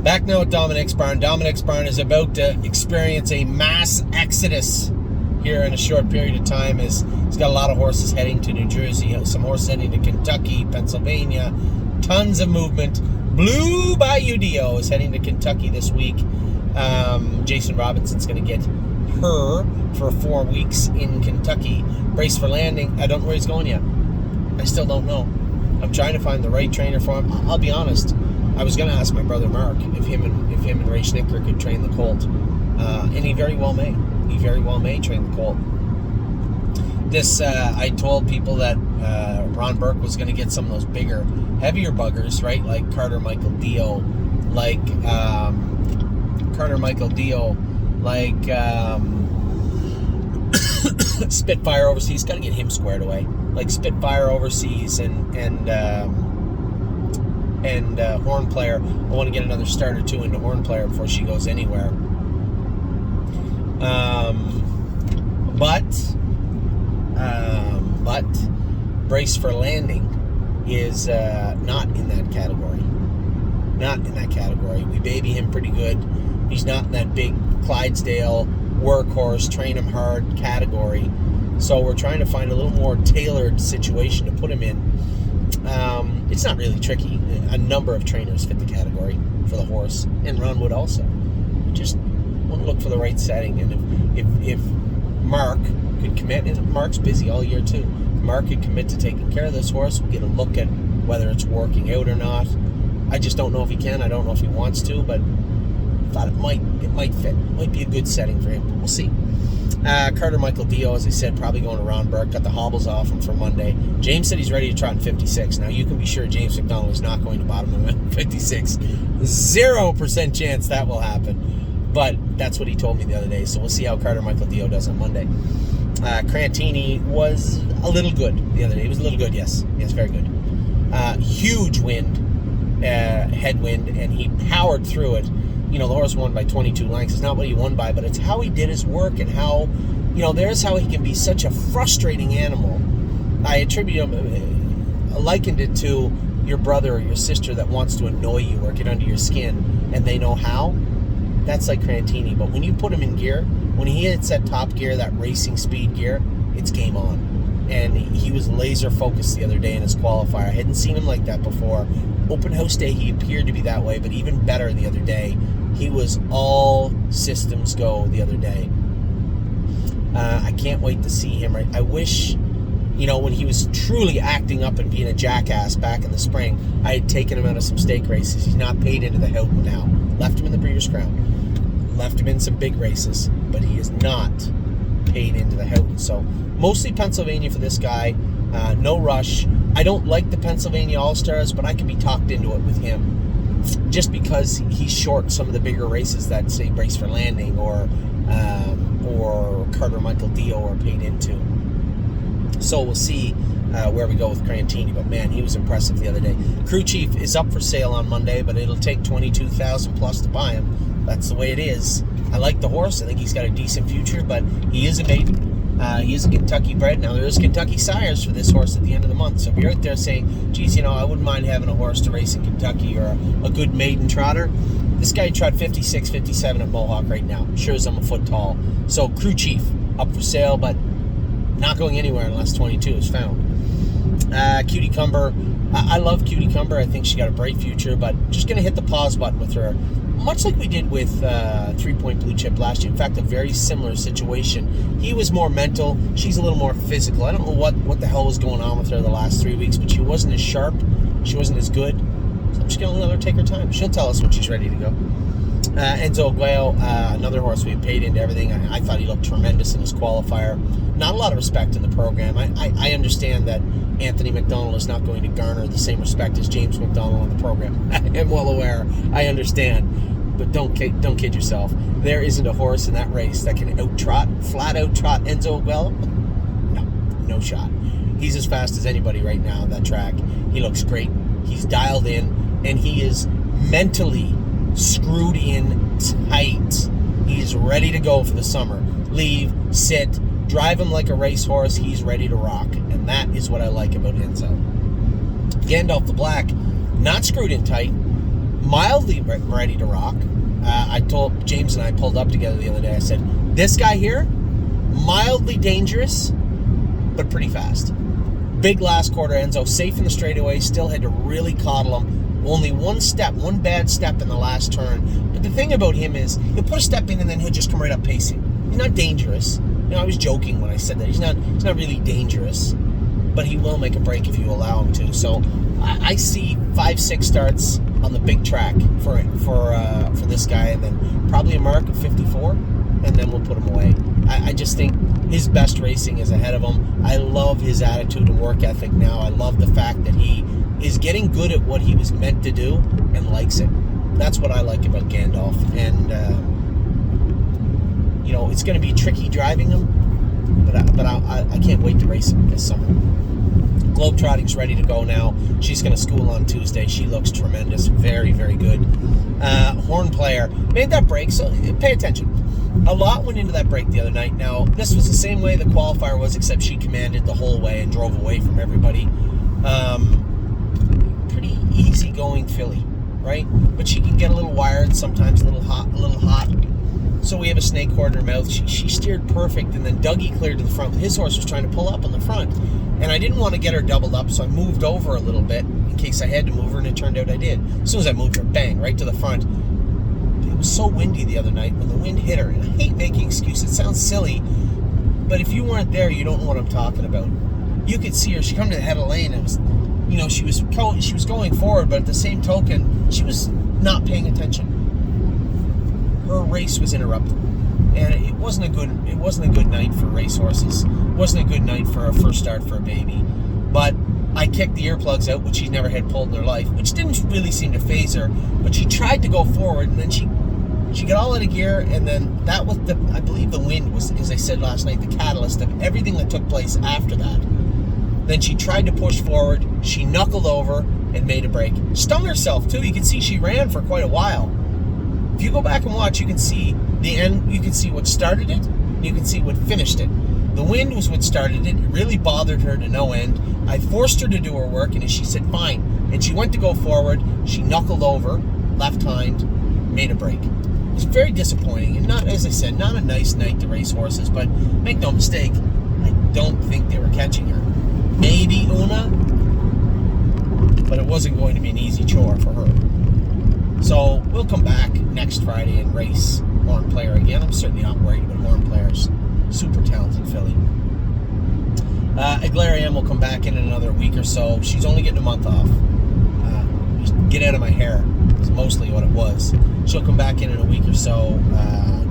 Back now at Dominics Barn. Dominics Barn is about to experience a mass exodus here in a short period of time. He's got a lot of horses heading to New Jersey, some horses heading to Kentucky, Pennsylvania, tons of movement. Blue Bayou Dio is heading to Kentucky this week. Jason Robinson's going to get her for 4 weeks in Kentucky. Brace for landing. I don't know where he's going yet. I still don't know. I'm trying to find the right trainer for him. I'll be honest. I was going to ask my brother Mark if him and Ray Schnicker could train the colt, and he very well may. He very well may train the colt. I told people that Ron Burke was going to get some of those bigger, heavier buggers, right? Like Carter Michael Dio, like Spitfire Overseas. Got to get him squared away. Like Spitfire Overseas and hornplayer. I want to get another start or two into hornplayer before she goes anywhere. But Brace for Landing is not in that category. Not in that category. We baby him pretty good. He's not in that big Clydesdale workhorse, train him hard category. So we're trying to find a little more tailored situation to put him in. It's not really tricky. A number of trainers fit the category for the horse, and Ron would also. We just want to look for the right setting, and if Mark could commit, and Mark's busy all year too, Mark could commit to taking care of this horse. We'll get a look at whether it's working out or not. I just don't know if he can. I don't know if he wants to, but I thought it might fit. It might be a good setting for him. We'll see. Carter Michael Dio, as I said, probably going to Ron Burke. Got the hobbles off him for Monday. James said he's ready to trot in 56. Now, you can be sure James McDonald is not going to bottom him at 56. 0% chance that will happen. But that's what he told me the other day. So we'll see how Carter Michael Dio does on Monday. Crantini was a little good the other day. He was a little good, yes. Yes, very good. Huge wind, headwind, and he powered through it. You know, the horse won by 22 lengths. It's not what he won by, but it's how he did his work and how, there's how he can be such a frustrating animal. I attribute him, likened it to your brother or your sister that wants to annoy you or get under your skin, and they know how. That's like Crantini. But when you put him in gear, when he hits that top gear, that racing speed gear, it's game on. And he was laser focused the other day in his qualifier. I hadn't seen him like that before. Open house day, he appeared to be that way, but even better the other day. He was all systems go the other day. I can't wait to see him. I wish, when he was truly acting up and being a jackass back in the spring, I had taken him out of some stake races. He's not paid into the Houghton now. Left him in the Breeders' Crown. Left him in some big races, but he is not paid into the Houghton. So mostly Pennsylvania for this guy. No rush. I don't like the Pennsylvania All-Stars, but I can be talked into it with him just because he's short some of the bigger races that, say, Brace for Landing or Carter Michael Dio are paid into. So we'll see where we go with Crantini, but man, he was impressive the other day. Crew Chief is up for sale on Monday, but it'll take $22,000 plus to buy him. That's the way it is. I like the horse. I think he's got a decent future, but he is a maiden. He is a Kentucky bred. Now, there is Kentucky sires for this horse at the end of the month. So if you're out there saying, geez, I wouldn't mind having a horse to race in Kentucky or a good maiden trotter, this guy trot 56, 57 at Mohawk right now. Sure as I'm a foot tall. So Crew Chief up for sale, but not going anywhere unless 22 is found. Cutie Cumber. I love Cutie Cumber. I think she got a bright future, but just going to hit the pause button with her. Much like we did with 3-Point Blue Chip last year. In fact, a very similar situation. He was more mental. She's a little more physical. I don't know what the hell was going on with her the last 3 weeks, but she wasn't as sharp. She wasn't as good. So I'm just going to let her take her time. She'll tell us when she's ready to go. Enzo Aguayo, another horse we paid into everything. I thought he looked tremendous in his qualifier. Not a lot of respect in the program. I understand that Anthony McDonald is not going to garner the same respect as James McDonald in the program. I am well aware. I understand. But don't kid yourself. There isn't a horse in that race that can flat out trot Enzo Aguayo. No shot. He's as fast as anybody right now on that track. He looks great. He's dialed in, and he is mentally screwed in tight. He's ready to go for the summer. Leave, sit, drive him like a racehorse. He's ready to rock, and that is what I like about Enzo. Gandalf the Black, not screwed in tight. mildly ready to rock. I told James and I pulled up together the other day. I said, this guy here, mildly dangerous, but pretty fast. Big last quarter Enzo, safe in the straightaway, still had to really coddle him. Only one bad step in the last turn. But the thing about him is, he'll put a step in and then he'll just come right up pacing. He's not dangerous. I was joking when I said that. He's not really dangerous, but he will make a break if you allow him to. So I see 5-6 starts on the big track for this guy, and then probably a mark of 54, and then we'll put him away. I just think his best racing is ahead of him. I love his attitude and work ethic now. I love the fact that he is getting good at what he was meant to do and likes it. That's what I like about Gandalf. And it's going to be tricky driving him, but I can't wait to race him this summer. Globetrotting's ready to go now. She's going to school on Tuesday. She looks tremendous. Very, very good. Hornplayer made that break, so pay attention. A lot went into that break the other night. Now, this was the same way the qualifier was, except she commanded the whole way and drove away from everybody. Pretty easy-going filly, right? But she can get a little wired, sometimes a little hot. So we have a snake cord in her mouth. She steered perfect, and then Dougie cleared to the front. His horse was trying to pull up on the front, and I didn't want to get her doubled up, so I moved over a little bit in case I had to move her, and it turned out I did. As soon as I moved her, bang, right to the front. It was so windy the other night when the wind hit her, and I hate making excuses. It sounds silly, but if you weren't there, you don't know what I'm talking about. You could see her. She come to the head of the lane. It was, she was going forward, but at the same token, she was not paying attention. Her race was interrupted, and it wasn't a good night for racehorses. It wasn't a good night for a first start for a baby. But I kicked the earplugs out, which she's never had pulled in her life, which didn't really seem to faze her. But she tried to go forward, and then she got all out of gear, and then that was I believe the wind was, as I said last night, the catalyst of everything that took place after that. Then she tried to push forward. She knuckled over and made a break. Stung herself too. You can see she ran for quite a while. If you go back and watch, you can see the end. You can see what started it. You can see what finished it. The wind was what started it. It really bothered her to no end. I forced her to do her work, and she said, fine. And she went to go forward. She knuckled over, left hind, made a break. It was very disappointing. And not, as I said, not a nice night to race horses, but make no mistake, I don't think they were catching her. Maybe Una, but it wasn't going to be an easy chore for her. So we'll come back next Friday and race Hornplayer again. I'm certainly not worried about Hornplayer's super talented filly. Aglariam will come back in another week or so. She's only getting a month off. Just get out of my hair is mostly what it was. She'll come back in a week or so,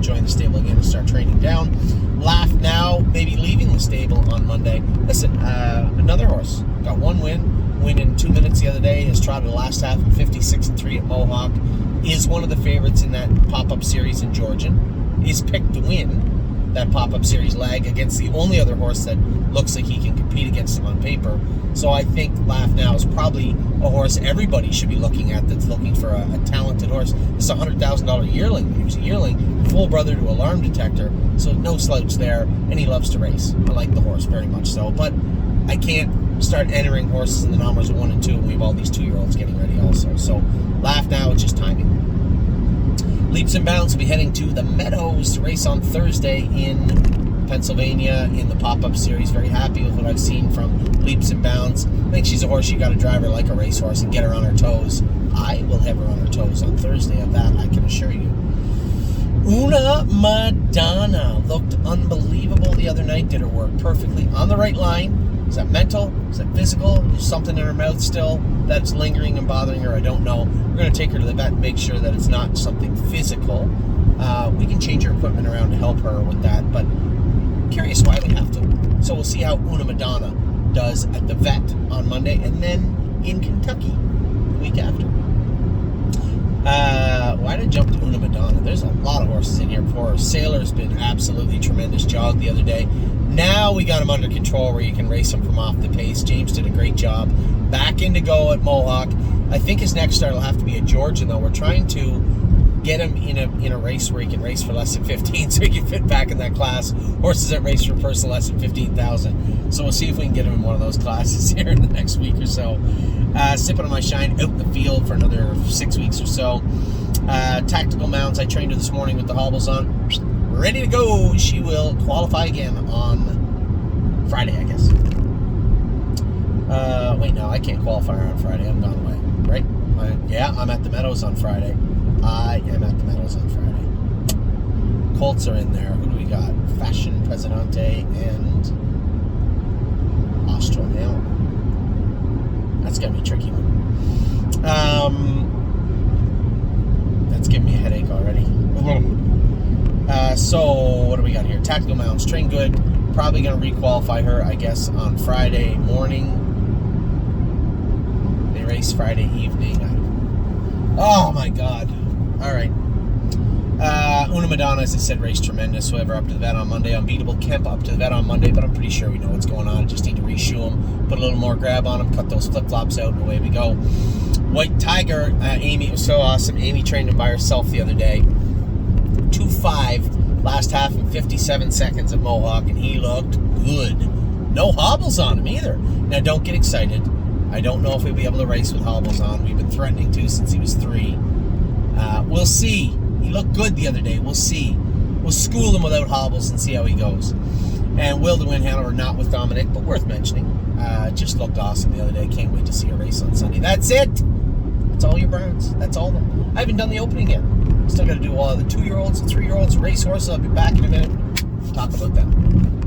join the stable again and start training down. Laugh now, maybe leaving the stable on Monday. Listen, another horse got one win in 2 minutes the other day, has trotted the last half in 56-3 at Mohawk, is one of the favorites in that pop-up series in Georgian, is picked to win that pop-up series leg against the only other horse that looks like he can compete against him on paper. So I think Laugh Now is probably a horse everybody should be looking at that's looking for a talented horse. It's a $100,000 yearling. He was a yearling, full brother to Alarm Detector, so no slouch there, and he loves to race. I like the horse very much so, but I can't start entering horses in the numbers 1 and 2, and we have all these 2-year-olds getting ready also. So Laugh Now, it's just timing. Leaps and Bounds will be heading to the Meadows to race on Thursday in Pennsylvania in the pop-up series. Very happy with what I've seen from Leaps and Bounds. I think she's a horse you got to drive her like a racehorse and get her on her toes. I will have her on her toes on Thursday. Of that, I can assure you. Una Madonna looked unbelievable the other night. Did her work perfectly on the right line. Is that mental? Is that physical? There's something in her mouth still that's lingering and bothering her. I don't know. We're going to take her to the vet and make sure that it's not something physical. We can change her equipment around to help her with that, but I'm curious why we have to. So we'll see how Una Madonna does at the vet on Monday, and then in Kentucky the week after. Why did I jump to Una Madonna? There's a lot of horses in here before her. Sailor's been absolutely tremendous. Jogged the other day. Now we got him under control where you can race him from off the pace. James did a great job. Back into go at Mohawk. I think his next start will have to be at Georgian, though. We're trying to get him in a race where he can race for less than 15, so he can fit back in that class. Horses that race for person less than 15,000. So we'll see if we can get him in one of those classes here in the next week or so. Sipping on my shine out in the field for another 6 weeks or so. Tactical mounds, I trained her this morning with the hobbles on. Ready to go. She will qualify again on Friday, I guess. Wait, no, I can't qualify her on Friday. I'm gone away, right? I'm at the Meadows on Friday. I am at the Meadows on Friday. Colts are in there. Who do we got? Fashion Presidente and Australian. That's going to be a tricky one. That's giving me a headache already. So, what do we got here? Tactical mounts. Train good. Probably going to requalify her, I guess, on Friday morning. They race Friday evening. Oh, my God. All right. Una Madonna, as I said, raced tremendous. Whoever up to the vet on Monday. Unbeatable Kemp up to the vet on Monday, but I'm pretty sure we know what's going on. Just need to reshoe him, put a little more grab on him, cut those flip-flops out, and away we go. White Tiger, Amy, it was so awesome. Amy trained him by herself the other day. 2.5 last half and 57 seconds at Mohawk, and he looked good. No hobbles on him either. Now, don't get excited. I don't know if we'll be able to race with hobbles on. We've been threatening to since he was 3. We'll see. He looked good the other day. We'll see. We'll school him without hobbles and see how he goes. And Will to win Hanover, not with Dominic, but worth mentioning. Just looked awesome the other day. Can't wait to see a race on Sunday. That's it. That's all your Browns. That's all of them. I haven't done the opening yet. Still got to do all the 2-year-olds and 3-year-olds, race horses. I'll be back in a minute. Talk about them.